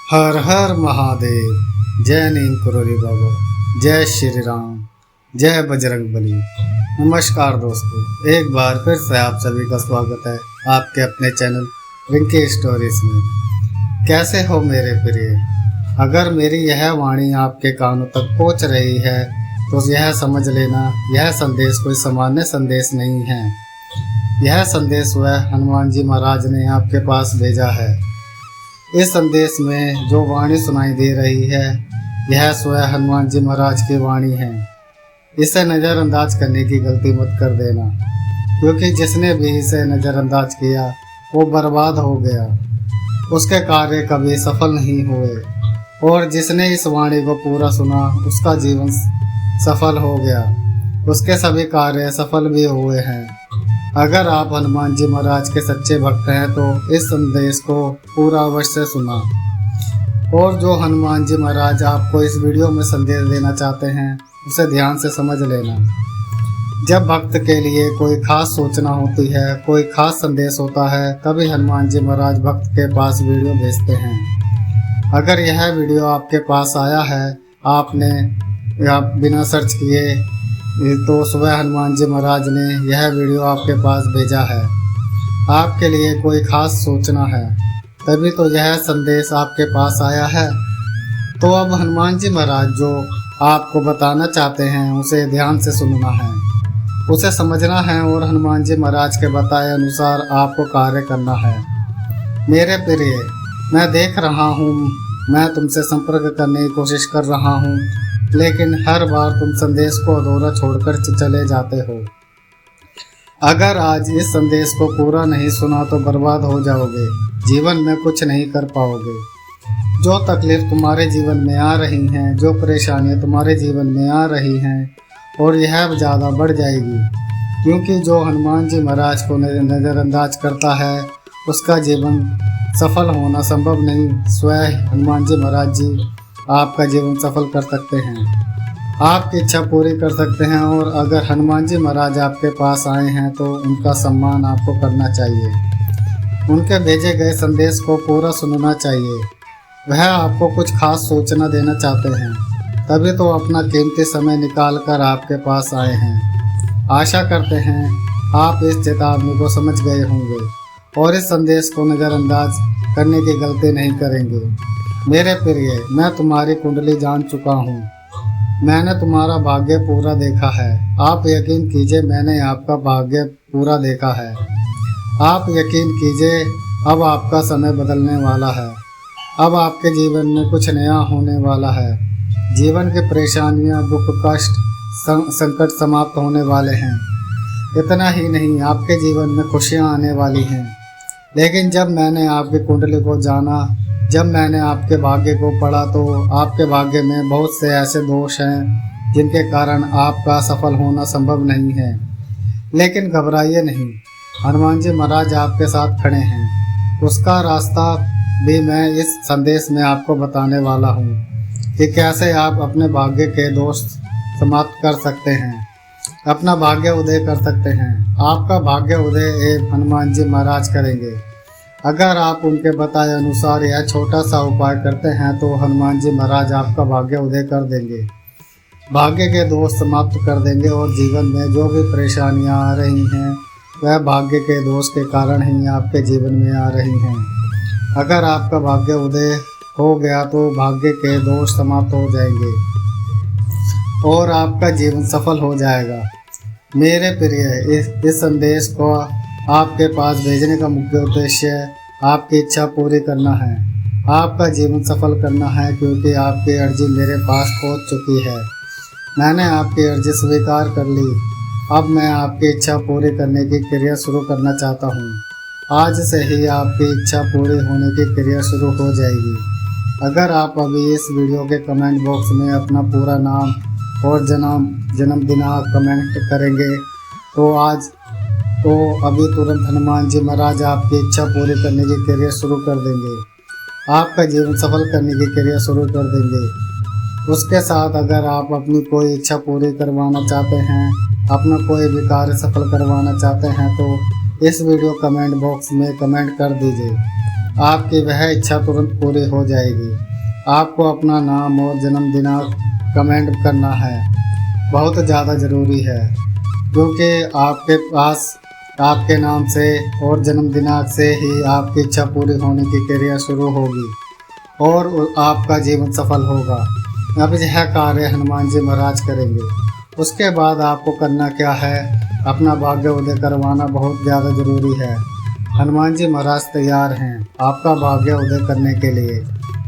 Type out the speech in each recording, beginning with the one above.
हर हर महादेव। जय नीम करोली बाबा। जय श्री राम। जय बजरंग बली। नमस्कार दोस्तों, एक बार फिर से आप सभी का स्वागत है आपके अपने चैनल रिंकी स्टोरीज में। कैसे हो मेरे प्रिय? अगर मेरी यह वाणी आपके कानों तक पहुंच रही है तो यह समझ लेना यह संदेश कोई सामान्य संदेश नहीं है। यह संदेश वह हनुमान जी महाराज ने आपके पास भेजा है। इस संदेश में जो वाणी सुनाई दे रही है यह स्वयं हनुमान जी महाराज की वाणी है। इसे नज़रअंदाज करने की गलती मत कर देना, क्योंकि जिसने भी इसे नज़रअंदाज किया वो बर्बाद हो गया, उसके कार्य कभी सफल नहीं हुए। और जिसने इस वाणी को पूरा सुना उसका जीवन सफल हो गया, उसके सभी कार्य सफल भी हुए हैं। अगर आप हनुमान जी महाराज के सच्चे भक्त हैं तो इस संदेश को पूरा अवश्य सुना। और जो हनुमान जी महाराज आपको इस वीडियो में संदेश देना चाहते हैं उसे ध्यान से समझ लेना। जब भक्त के लिए कोई खास सूचना होती है, कोई खास संदेश होता है, तभी हनुमान जी महाराज भक्त के पास वीडियो भेजते हैं। अगर यह वीडियो आपके पास आया है, आपने बिना सर्च किए, तो सुबह हनुमान जी महाराज ने यह वीडियो आपके पास भेजा है। आपके लिए कोई खास सूचना है, तभी तो यह संदेश आपके पास आया है। तो अब हनुमान जी महाराज जो आपको बताना चाहते हैं उसे ध्यान से सुनना है, उसे समझना है और हनुमान जी महाराज के बताए अनुसार आपको कार्य करना है। मेरे प्रिय, मैं देख रहा हूँ, मैं तुमसे संपर्क करने की कोशिश कर रहा हूँ, लेकिन हर बार तुम संदेश को अधूरा छोड़कर चले जाते हो। अगर आज इस संदेश को पूरा नहीं सुना तो बर्बाद हो जाओगे, जीवन में कुछ नहीं कर पाओगे। जो तकलीफ तुम्हारे जीवन में आ रही हैं, जो परेशानियां तुम्हारे जीवन में आ रही हैं, और यह ज़्यादा बढ़ जाएगी, क्योंकि जो हनुमान जी महाराज को नज़रअंदाज करता है उसका जीवन सफल होना संभव नहीं। स्वयं हनुमान जी महाराज जी आपका जीवन सफल कर सकते हैं, आपकी इच्छा पूरी कर सकते हैं। और अगर हनुमान जी महाराज आपके पास आए हैं तो उनका सम्मान आपको करना चाहिए, उनके भेजे गए संदेश को पूरा सुनना चाहिए। वह आपको कुछ खास सूचना देना चाहते हैं, तभी तो अपना कीमती समय निकाल कर आपके पास आए हैं। आशा करते हैं आप इस चेतावनी को समझ गए होंगे और इस संदेश को नज़रअंदाज करने की गलती नहीं करेंगे। मेरे प्रिय, मैं तुम्हारी कुंडली जान चुका हूँ, मैंने तुम्हारा भाग्य पूरा देखा है। आप यकीन कीजिए, मैंने आपका भाग्य पूरा देखा है। आप यकीन कीजिए, अब आपका समय बदलने वाला है। अब आपके जीवन में कुछ नया होने वाला है। जीवन की परेशानियाँ, दुख, कष्ट, संकट समाप्त होने वाले हैं। इतना ही नहीं, आपके जीवन में खुशियाँ आने वाली हैं। लेकिन जब मैंने आपकी कुंडली को जाना, जब मैंने आपके भाग्य को पढ़ा, तो आपके भाग्य में बहुत से ऐसे दोष हैं जिनके कारण आपका सफल होना संभव नहीं है। लेकिन घबराइए नहीं, हनुमान जी महाराज आपके साथ खड़े हैं। उसका रास्ता भी मैं इस संदेश में आपको बताने वाला हूँ कि कैसे आप अपने भाग्य के दोष समाप्त कर सकते हैं, अपना भाग्य उदय कर सकते हैं। आपका भाग्य उदय एक हनुमान जी महाराज करेंगे। अगर आप उनके बताए अनुसार यह छोटा सा उपाय करते हैं तो हनुमान जी महाराज आपका भाग्य उदय कर देंगे, भाग्य के दोष समाप्त कर देंगे। और जीवन में जो भी परेशानियां आ रही हैं वह भाग्य के दोष के कारण ही आपके जीवन में आ रही हैं। अगर आपका भाग्य उदय हो गया तो भाग्य के दोष समाप्त हो जाएंगे और आपका जीवन सफल हो जाएगा। मेरे प्रिय, इस संदेश को आपके पास भेजने का मुख्य उद्देश्य आपकी इच्छा पूरी करना है, आपका जीवन सफल करना है, क्योंकि आपकी अर्जी मेरे पास पहुंच चुकी है। मैंने आपकी अर्जी स्वीकार कर ली। अब मैं आपकी इच्छा पूरी करने की क्रिया शुरू करना चाहता हूं। आज से ही आपकी इच्छा पूरी होने की क्रिया शुरू हो जाएगी। अगर आप अभी इस वीडियो के कमेंट बॉक्स में अपना पूरा नाम और जन्म दिनांक कमेंट करेंगे तो अभी तुरंत हनुमान जी महाराज आपकी इच्छा पूरी करने की क्रिया शुरू कर देंगे, आपका जीवन सफल करने की क्रिया शुरू कर देंगे। उसके साथ अगर आप अपनी कोई इच्छा पूरी करवाना चाहते हैं, अपना कोई भी कार्य सफल करवाना चाहते हैं, तो इस वीडियो कमेंट बॉक्स में कमेंट कर दीजिए। आपकी वह इच्छा तुरंत पूरी हो जाएगी। आपको अपना नाम और जन्म दिनांक कमेंट करना है, बहुत ज़्यादा ज़रूरी है, क्योंकि आपके पास आपके नाम से और जन्म दिनांक से ही आपकी इच्छा पूरी होने की क्रिया शुरू होगी और आपका जीवन सफल होगा। अब यह कार्य हनुमान जी महाराज करेंगे। उसके बाद आपको करना क्या है, अपना भाग्य उदय करवाना बहुत ज़्यादा ज़रूरी है। हनुमान जी महाराज तैयार हैं आपका भाग्य उदय करने के लिए।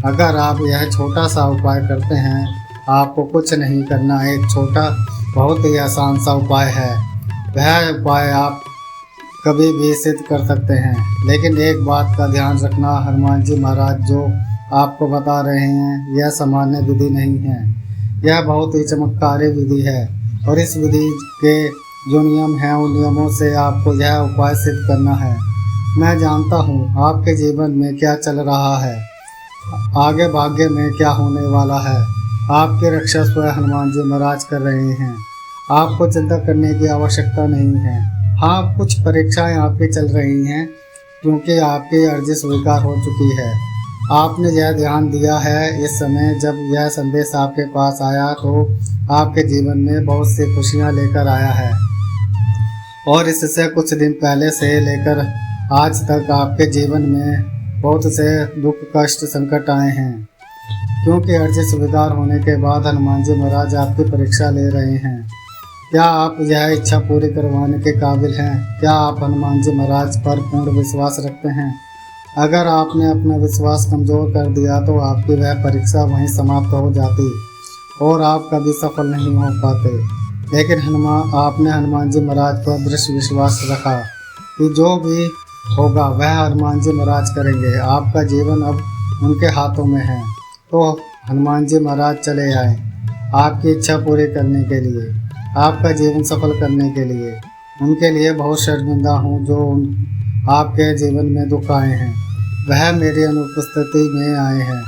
अगर आप यह छोटा सा उपाय करते हैं, आपको कुछ नहीं करना, एक छोटा बहुत ही आसान सा उपाय है। वह उपाय आप कभी भी सिद्ध कर सकते हैं। लेकिन एक बात का ध्यान रखना, हनुमान जी महाराज जो आपको बता रहे हैं यह सामान्य विधि नहीं है, यह बहुत ही चमत्कारी विधि है और इस विधि के जो नियम हैं उन नियमों से आपको यह उपाय सिद्ध करना है। मैं जानता हूँ आपके जीवन में क्या चल रहा है, आगे भाग्य में क्या होने वाला है। आपकी रक्षा स्वयं हनुमान जी महाराज कर रहे हैं, आपको चिंता करने की आवश्यकता नहीं है। हाँ, कुछ परीक्षाएं आपकी चल रही हैं क्योंकि आपकी अर्जी स्वीकार हो चुकी है। आपने यह ध्यान दिया है, इस समय जब यह संदेश आपके पास आया तो आपके जीवन में बहुत सी खुशियां लेकर आया है और इससे कुछ दिन पहले से लेकर आज तक आपके जीवन में बहुत से दुख कष्ट संकट आए हैं। क्योंकि अर्जी स्वीकार होने के बाद हनुमान जी महाराज आपकी परीक्षा ले रहे हैं। क्या आप यह इच्छा पूरी करवाने के काबिल हैं? क्या आप हनुमान जी महाराज पर पूर्ण विश्वास रखते हैं? अगर आपने अपना विश्वास कमज़ोर कर दिया तो आपकी वह परीक्षा वहीं समाप्त हो जाती और आप कभी सफल नहीं हो पाते। लेकिन आपने हनुमान जी महाराज पर दृढ़ विश्वास रखा कि जो भी होगा वह हनुमान जी महाराज करेंगे। आपका जीवन अब उनके हाथों में है, तो हनुमान जी महाराज चले आए आपकी इच्छा पूरी करने के लिए, आपका जीवन सफल करने के लिए। उनके लिए बहुत शर्मिंदा हूँ जो आपके जीवन में दुख आए हैं, वह मेरी अनुपस्थिति में आए हैं।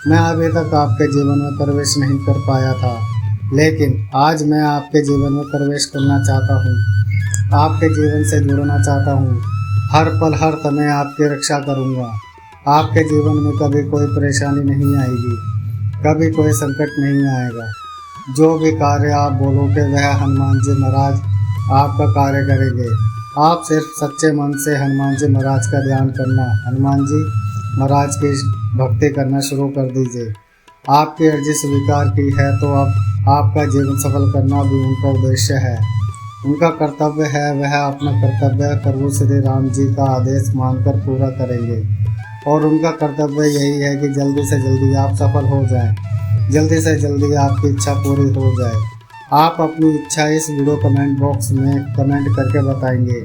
मैं अभी तक आपके जीवन में प्रवेश नहीं कर पाया था, लेकिन आज मैं आपके जीवन में प्रवेश करना चाहता हूँ, आपके जीवन से जुड़ना चाहता हूँ। हर पल हर समय आपकी रक्षा करूँगा। आपके जीवन में कभी कोई परेशानी नहीं आएगी, कभी कोई संकट नहीं आएगा। जो भी कार्य आप बोलोगे वह हनुमान जी महाराज आपका कार्य करेंगे। आप सिर्फ सच्चे मन से हनुमान जी महाराज का ध्यान करना, हनुमान जी महाराज की भक्ति करना शुरू कर दीजिए। आपकी अर्जी स्वीकार की है तो अब आपका जीवन सफल करना भी उनका उद्देश्य है, उनका कर्तव्य है। वह अपना कर्तव्य प्रभु श्री राम जी का आदेश मानकर पूरा करेंगे और उनका कर्तव्य यही है कि जल्दी से जल्दी आप सफल हो जाएं, जल्दी से जल्दी आपकी इच्छा पूरी हो जाए। आप अपनी इच्छा इस वीडियो कमेंट बॉक्स में कमेंट करके बताएंगे।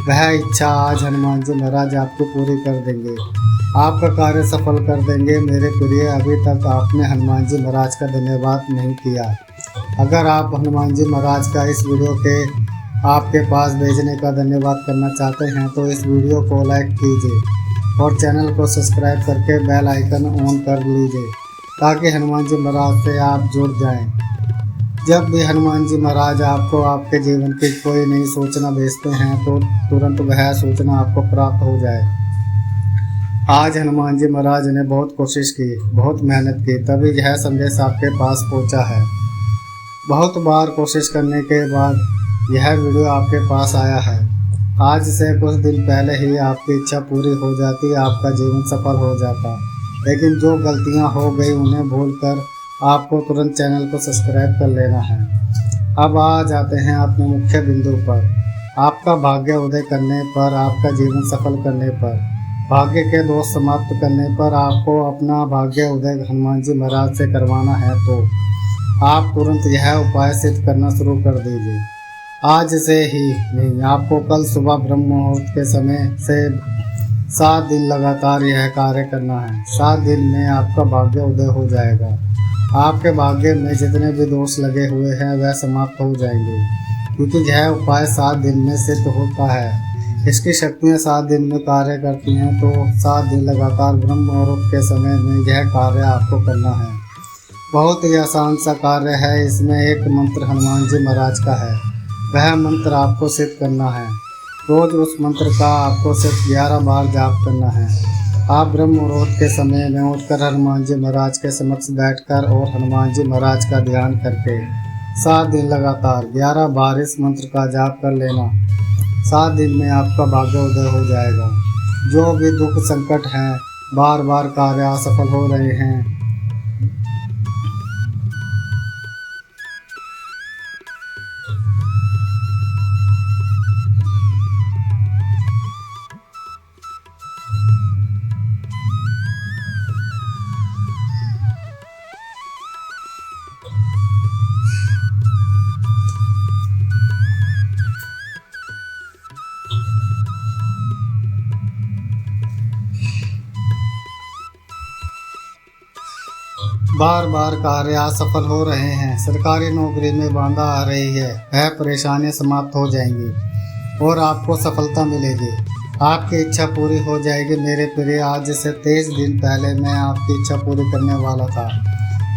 वह इच्छा आज हनुमान जी महाराज आपको पूरी कर देंगे, आपका कार्य सफल कर देंगे। मेरे प्रिय, अभी तक आपने हनुमान जी महाराज का धन्यवाद नहीं किया। अगर आप हनुमान जी महाराज का इस वीडियो के आपके पास भेजने का धन्यवाद करना चाहते हैं तो इस वीडियो को लाइक कीजिए और चैनल को सब्सक्राइब करके बेल आइकन ऑन कर लीजिए ताकि हनुमान जी महाराज से आप जुड़ जाएं। जब भी हनुमान जी महाराज आपको आपके जीवन की कोई नई सूचना भेजते हैं तो तुरंत वह सूचना आपको प्राप्त हो जाए। आज हनुमान जी महाराज ने बहुत कोशिश की, बहुत मेहनत की, तभी यह संदेश आपके पास पहुंचा है। बहुत बार कोशिश करने के बाद यह वीडियो आपके पास आया है। आज से कुछ दिन पहले ही आपकी इच्छा पूरी हो जाती, आपका जीवन सफल हो जाता। लेकिन जो गलतियां हो गई उन्हें भूलकर आपको तुरंत चैनल को सब्सक्राइब कर लेना है। अब आ जाते हैं अपने मुख्य बिंदु पर। आपका भाग्य उदय करने पर, आपका जीवन सफल करने पर, भाग्य के दोष समाप्त करने पर आपको अपना भाग्य उदय हनुमान जी महाराज से करवाना है तो आप तुरंत यह उपाय सिद्ध करना शुरू कर दीजिए। आज से ही नहीं, आपको कल सुबह ब्रह्म मुहूर्त के समय से 7 दिन लगातार यह कार्य करना है। 7 दिन में आपका भाग्य उदय हो जाएगा। आपके भाग्य में जितने भी दोष लगे हुए हैं वह समाप्त हो जाएंगे, क्योंकि यह उपाय 7 दिन में सिद्ध होता है। इसकी शक्तियाँ 7 दिन में कार्य करती हैं, तो 7 दिन लगातार ब्रह्म मुहूर्त के समय में यह कार्य आपको करना है। बहुत ही आसान सा कार्य है। इसमें एक मंत्र हनुमान जी महाराज का है, वह मंत्र आपको सिद्ध करना है। रोज उस मंत्र का आपको सिर्फ 11 बार जाप करना है। आप ब्रह्म मुहूर्त के समय में उठकर हनुमान जी महाराज के समक्ष बैठकर और हनुमान जी महाराज का ध्यान करके 7 दिन लगातार 11 बार इस मंत्र का जाप कर लेना। 7 दिन में आपका भाग्योदय हो जाएगा। जो भी दुख संकट हैं, बार बार कार्य असफल हो रहे हैं, बार बार कार्य असफल हो रहे हैं, सरकारी नौकरी में बाधा आ रही है, वह परेशानियां समाप्त हो जाएंगी और आपको सफलता मिलेगी। आपकी इच्छा पूरी हो जाएगी। मेरे प्रिय, आज से 23 दिन पहले मैं आपकी इच्छा पूरी करने वाला था,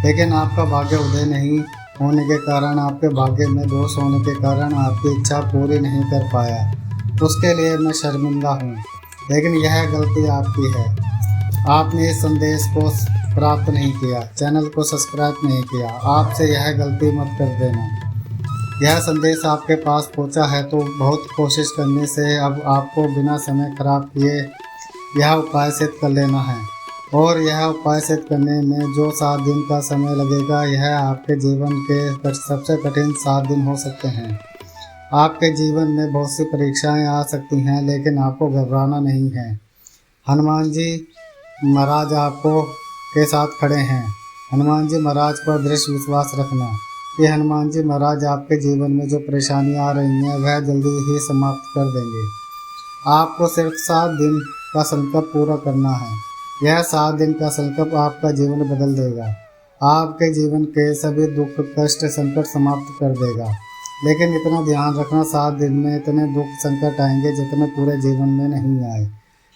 लेकिन आपका भाग्य उदय नहीं होने के कारण, आपके भाग्य में दोष होने के कारण आपकी इच्छा पूरी नहीं कर पाया। उसके लिए मैं शर्मिंदा हूँ, लेकिन यह गलती आपकी है। आपने इस संदेश को प्राप्त नहीं किया, चैनल को सब्सक्राइब नहीं किया। आपसे यह गलती मत कर देना। यह संदेश आपके पास पहुंचा है तो बहुत कोशिश करने से अब आपको बिना समय खराब किए यह उपाय सिद्ध कर लेना है। और यह उपाय सिद्ध करने में जो 7 दिन का समय लगेगा, यह आपके जीवन के सबसे कठिन 7 दिन हो सकते हैं। आपके जीवन में बहुत सी परीक्षाएं आ सकती हैं, लेकिन आपको घबराना नहीं है। हनुमान जी महाराज आपको के साथ खड़े हैं। हनुमान जी महाराज पर दृढ़ विश्वास रखना कि हनुमान जी महाराज आपके जीवन में जो परेशानियां आ रही हैं वह जल्दी ही समाप्त कर देंगे। आपको सिर्फ 7 दिन का संकल्प पूरा करना है। यह 7 दिन का संकल्प आपका जीवन बदल देगा, आपके जीवन के सभी दुख कष्ट संकट समाप्त कर देगा। लेकिन इतना ध्यान रखना, 7 दिन में इतने दुख संकट आएंगे जितने पूरे जीवन में नहीं आए,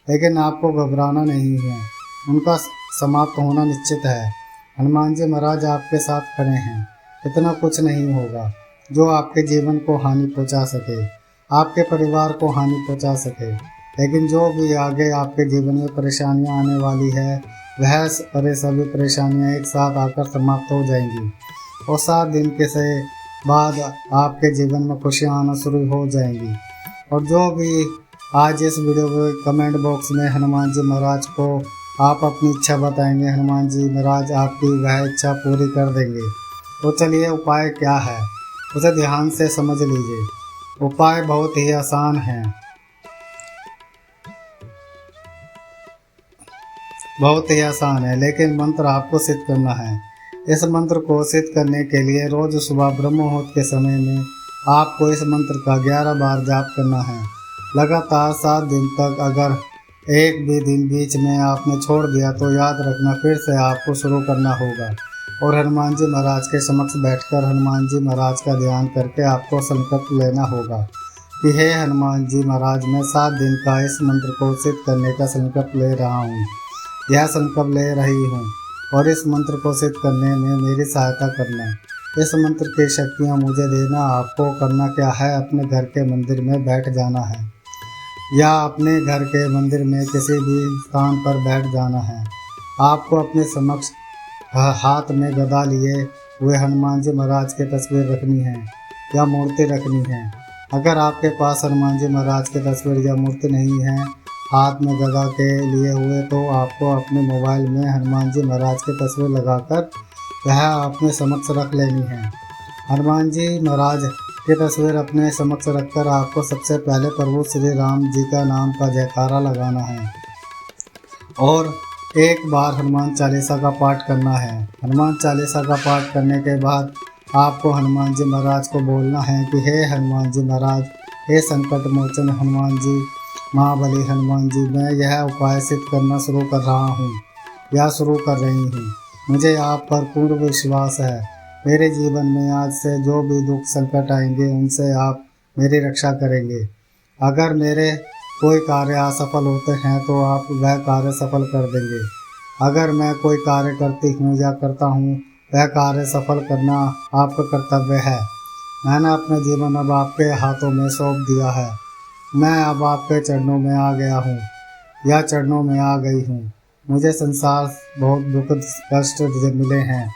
लेकिन आपको घबराना नहीं है, उनका समाप्त होना निश्चित है। हनुमान जी महाराज आपके साथ खड़े हैं। इतना कुछ नहीं होगा जो आपके जीवन को हानि पहुंचा सके, आपके परिवार को हानि पहुंचा सके, लेकिन जो भी आगे आपके जीवन में परेशानियां आने वाली है वह सभी परेशानियां एक साथ आकर समाप्त हो जाएंगी और 7 दिन के से बाद आपके जीवन में खुशियां आना शुरू हो जाएंगी। और जो भी आज इस वीडियो के कमेंट बॉक्स में हनुमान जी महाराज को आप अपनी इच्छा बताएंगे, हनुमान जी महाराज आपकी वह इच्छा पूरी कर देंगे। तो चलिए उपाय क्या है उसे ध्यान से समझ लीजिए। उपाय बहुत ही आसान है, बहुत ही आसान है, लेकिन मंत्र आपको सिद्ध करना है। इस मंत्र को सिद्ध करने के लिए रोज सुबह ब्रह्म मुहूर्त के समय में आपको इस मंत्र का 11 बार जाप करना है, लगातार 7 दिन तक। अगर एक भी दिन बीच में आपने छोड़ दिया तो याद रखना फिर से आपको शुरू करना होगा और हनुमान जी महाराज के समक्ष बैठकर हनुमान जी महाराज का ध्यान करके आपको संकल्प लेना होगा कि हे हनुमान जी महाराज, मैं 7 दिन का इस मंत्र को सिद्ध करने का संकल्प ले रहा हूँ, यह संकल्प ले रही हूँ और इस मंत्र को सिद्ध करने में मेरी सहायता करना। इस मंत्र की शक्तियाँ मुझे देना। आपको करना क्या है, अपने घर के मंदिर में बैठ जाना है या अपने घर के मंदिर में किसी भी स्थान पर बैठ जाना है। आपको अपने समक्ष हाथ में गदा लिए हुए हनुमान जी महाराज की तस्वीर रखनी है या मूर्ति रखनी है। अगर आपके पास हनुमान जी महाराज की तस्वीर या मूर्ति नहीं है हाथ में गदा के लिए हुए, तो आपको अपने मोबाइल में हनुमान जी महाराज की तस्वीर लगाकर वह अपने समक्ष रख लेनी है। हनुमान जी महाराज की तस्वीर अपने समक्ष रखकर आपको सबसे पहले प्रभु श्री राम जी का नाम का जयकारा लगाना है और एक बार हनुमान चालीसा का पाठ करना है। हनुमान चालीसा का पाठ करने के बाद आपको हनुमान जी महाराज को बोलना है कि हे हनुमान जी महाराज, हे संकट मोचन हनुमान जी, महाबली हनुमान जी, मैं यह उपाय सिद्ध करना शुरू कर रहा हूँ या शुरू कर रही हूँ। मुझे आप पर पूर्ण विश्वास है। मेरे जीवन में आज से जो भी दुख संकट आएंगे उनसे आप मेरी रक्षा करेंगे। अगर मेरे कोई कार्य असफल होते हैं तो आप वह कार्य सफल कर देंगे। अगर मैं कोई कार्य करती हूँ या करता हूँ वह कार्य सफल करना आपका कर्तव्य है। मैंने अपना जीवन अब आपके हाथों में सौंप दिया है। मैं अब आपके चरणों में आ गया हूँ। या चरणों में आ गई हूँ। मुझे संसार बहुत दुख कष्ट मिले हैं,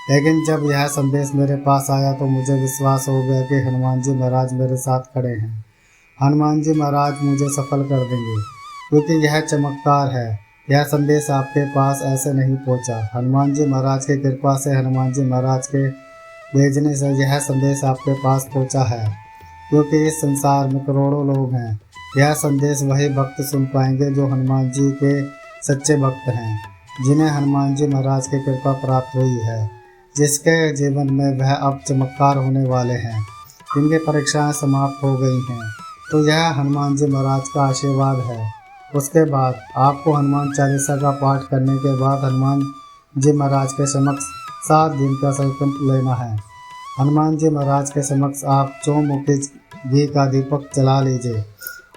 लेकिन जब यह संदेश मेरे पास आया तो मुझे विश्वास हो गया कि हनुमान जी महाराज मेरे साथ खड़े हैं। हनुमान जी महाराज मुझे सफल कर देंगे, क्योंकि यह चमत्कार है। यह संदेश आपके पास ऐसे नहीं पहुंचा। हनुमान जी महाराज की कृपा से, हनुमान जी महाराज के भेजने से यह संदेश आपके पास पहुंचा है, क्योंकि इस संसार में करोड़ों लोग हैं। यह संदेश वही भक्त सुन पाएंगे जो हनुमान जी के सच्चे भक्त हैं, जिन्हें हनुमान जी महाराज की कृपा प्राप्त हुई है, जिसके जीवन में वह अब चमत्कार होने वाले हैं, जिनकी परीक्षाएं समाप्त हो गई हैं। तो यह हनुमान जी महाराज का आशीर्वाद है। उसके बाद आपको हनुमान चालीसा का पाठ करने के बाद हनुमान जी महाराज के समक्ष 7 दिन का संकल्प लेना है। हनुमान जी महाराज के समक्ष आप चौमुखी घी का दीपक जला लीजिए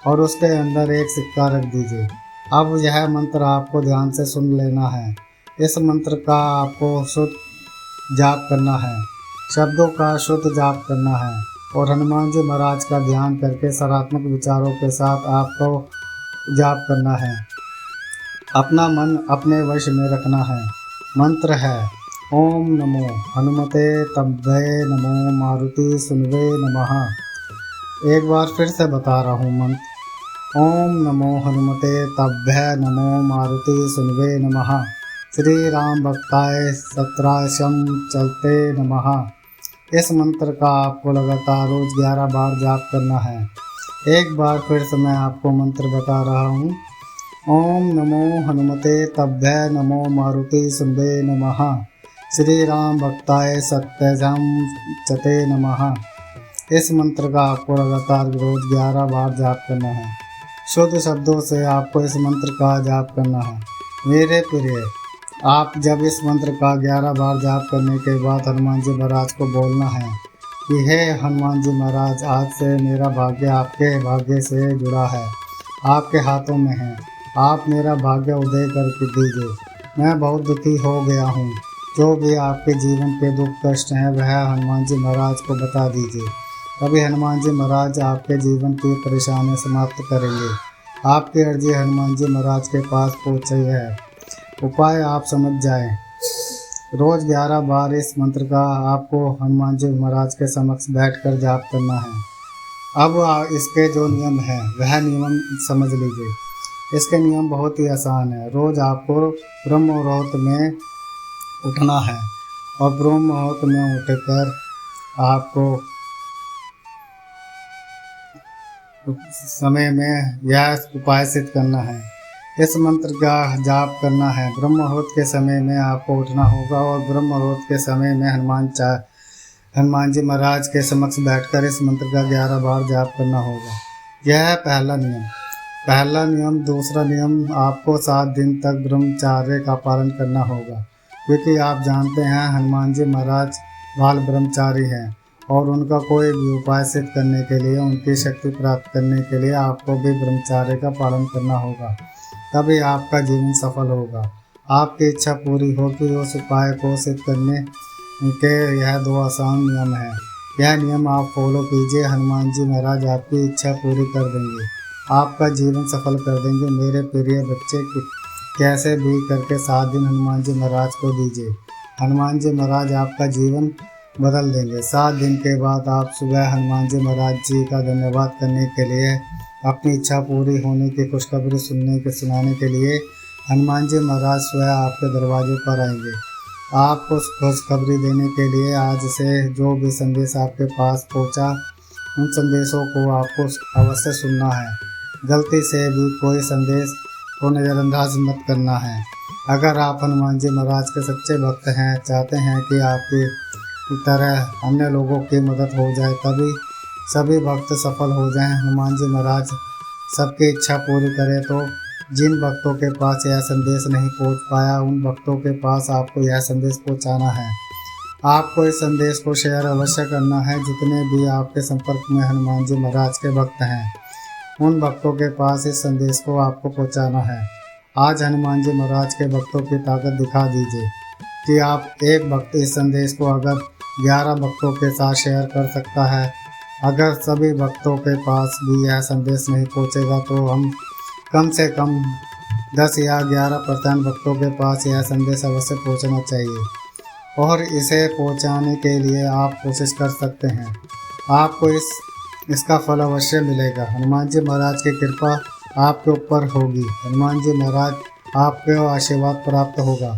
और उसके अंदर एक सिक्का रख दीजिए। अब यह मंत्र आपको ध्यान से सुन लेना है। इस मंत्र का आपको शुद्ध जाप करना है, शब्दों का शुद्ध जाप करना है और हनुमान जी महाराज का ध्यान करके सकारात्मक विचारों के साथ आपको जाप करना है। अपना मन अपने वश में रखना है। मंत्र है ओम नमो हनुमते तब्बे नमो मारुति सुनवे नमः। एक बार फिर से बता रहा हूँ मंत्र। ओम नमो हनुमते तब्बे नमो मारुति सुनवे नमः। श्री राम भक्ताय सत्राशम चलते नमः। इस मंत्र का आपको लगातार रोज 11 बार जाप करना है। एक बार फिर से मैं आपको मंत्र बता रहा हूँ। ओम नमो हनुमते तब्बे नमो मारुति सुनवे नमः। श्री राम भक्ताय सत्यजम चते नमः। इस मंत्र का आपको लगातार रोज 11 बार जाप करना है। शुद्ध शब्दों से आपको इस मंत्र का जाप करना है। मेरे प्रिय, आप जब इस मंत्र का 11 बार जाप करने के बाद हनुमान जी महाराज को बोलना है कि हे हनुमान जी महाराज, आज से मेरा भाग्य आपके भाग्य से जुड़ा है, आपके हाथों में है। आप मेरा भाग्य उदय करके दीजिए। मैं बहुत दुखी हो गया हूँ। जो भी आपके जीवन के दुख कष्ट हैं वह हनुमान जी महाराज को बता दीजिए। तभी हनुमान जी महाराज आपके जीवन की परेशानियां समाप्त करेंगे। आपकी अर्जी हनुमान जी महाराज के पास पहुँच रही है। उपाय आप समझ जाएं। रोज 11 बार इस मंत्र का आपको हनुमान जी महाराज के समक्ष बैठकर जाप करना है। अब इसके जो नियम हैं वह नियम समझ लीजिए। इसके नियम बहुत ही आसान है। रोज आपको ब्रह्म मुहूर्त में उठना है और ब्रह्म मुहूर्त में उठकर आपको समय में यह उपाय सिद्ध करना है। इस मंत्र का जाप करना है। ब्रह्म मुहूर्त के समय में आपको उठना होगा और ब्रह्म मुहूर्त के समय में हनुमान जी महाराज के समक्ष बैठकर इस मंत्र का 11 बार जाप करना होगा। यह है पहला नियम। दूसरा नियम, आपको 7 दिन तक ब्रह्मचार्य का पालन करना होगा, क्योंकि आप जानते हैं हनुमान जी महाराज बाल ब्रह्मचारी हैं और उनका कोई भी उपाय सिद्ध करने के लिए, उनकी शक्ति प्राप्त करने के लिए आपको भी ब्रह्मचार्य का पालन करना होगा। तभी आपका जीवन सफल होगा। आपकी इच्छा पूरी होगी। उस उपाय को सिद्ध करने के यह 2 आसान नियम हैं। यह नियम आप फॉलो कीजिए, हनुमान जी महाराज आपकी इच्छा पूरी कर देंगे, आपका जीवन सफल कर देंगे। मेरे प्रिय बच्चे, कैसे भी करके 7 दिन हनुमान जी महाराज को दीजिए। हनुमान जी महाराज आपका जीवन बदल देंगे। 7 दिन के बाद आप सुबह हनुमान जी महाराज जी का धन्यवाद करने के लिए, अपनी इच्छा पूरी होने की खुशखबरी सुनाने के लिए हनुमान जी महाराज स्वयं आपके दरवाजे पर आएंगे। आपको खुशखबरी देने के लिए आज से जो भी संदेश आपके पास पहुंचा, उन संदेशों को आपको अवश्य सुनना है। गलती से भी कोई संदेश को नज़रअंदाज मत करना है। अगर आप हनुमान जी महाराज के सच्चे भक्त हैं, चाहते हैं कि आपकी तरह अन्य लोगों की मदद हो जाए, तभी सभी भक्त सफल हो जाएं, हनुमान जी महाराज सबकी इच्छा पूरी करें, तो जिन भक्तों के पास यह संदेश नहीं पहुंच पाया, उन भक्तों के पास आपको यह संदेश पहुंचाना है। आपको इस संदेश को शेयर अवश्य करना है। जितने भी आपके संपर्क में हनुमान जी महाराज के भक्त हैं, उन भक्तों के पास इस संदेश को आपको पहुंचाना है। आज हनुमान जी महाराज के भक्तों की ताकत दिखा दीजिए कि आप एक भक्त इस संदेश को अगर 11 भक्तों के साथ शेयर कर सकता है। अगर सभी भक्तों के पास भी यह संदेश नहीं पहुंचेगा तो हम कम से कम 10 या 11 प्रधान भक्तों के पास यह संदेश अवश्य पहुंचना चाहिए और इसे पहुंचाने के लिए आप कोशिश कर सकते हैं। आपको इसका फल अवश्य मिलेगा। हनुमान जी महाराज की कृपा आपके ऊपर होगी। हनुमान जी महाराज आपको आशीर्वाद प्राप्त होगा।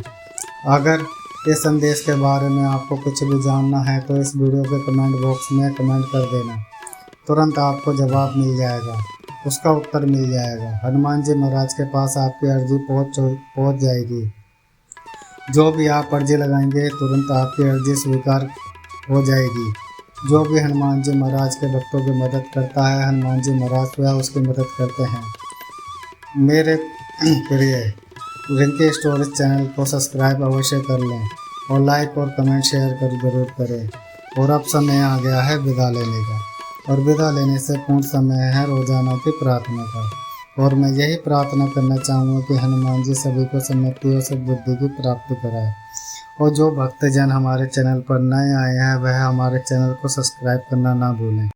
अगर इस संदेश के बारे में आपको कुछ भी जानना है तो इस वीडियो के कमेंट बॉक्स में कमेंट कर देना, तुरंत आपको जवाब मिल जाएगा, उसका उत्तर मिल जाएगा। हनुमान जी महाराज के पास आपकी अर्जी पहुंच जाएगी। जो भी आप अर्जी लगाएंगे तुरंत आपकी अर्जी स्वीकार हो जाएगी। जो भी हनुमान जी महाराज के भक्तों की मदद करता है, हनुमान जी महाराज स्वयं उसकी मदद करते हैं। मेरे प्रिय रिंकी स्टोरीज चैनल को सब्सक्राइब अवश्य कर लें और लाइक और कमेंट शेयर कर जरूर करें। और अब समय आ गया है विदा लेने का, और विदा लेने से पूर्ण समय है रोजाना की प्रार्थना का। और मैं यही प्रार्थना करना चाहूँगा कि हनुमान जी सभी को सम्मति और सद्बुद्धि की प्राप्ति कराए। और जो भक्तजन हमारे चैनल पर नए आए हैं वह हमारे चैनल को सब्सक्राइब करना ना भूलें।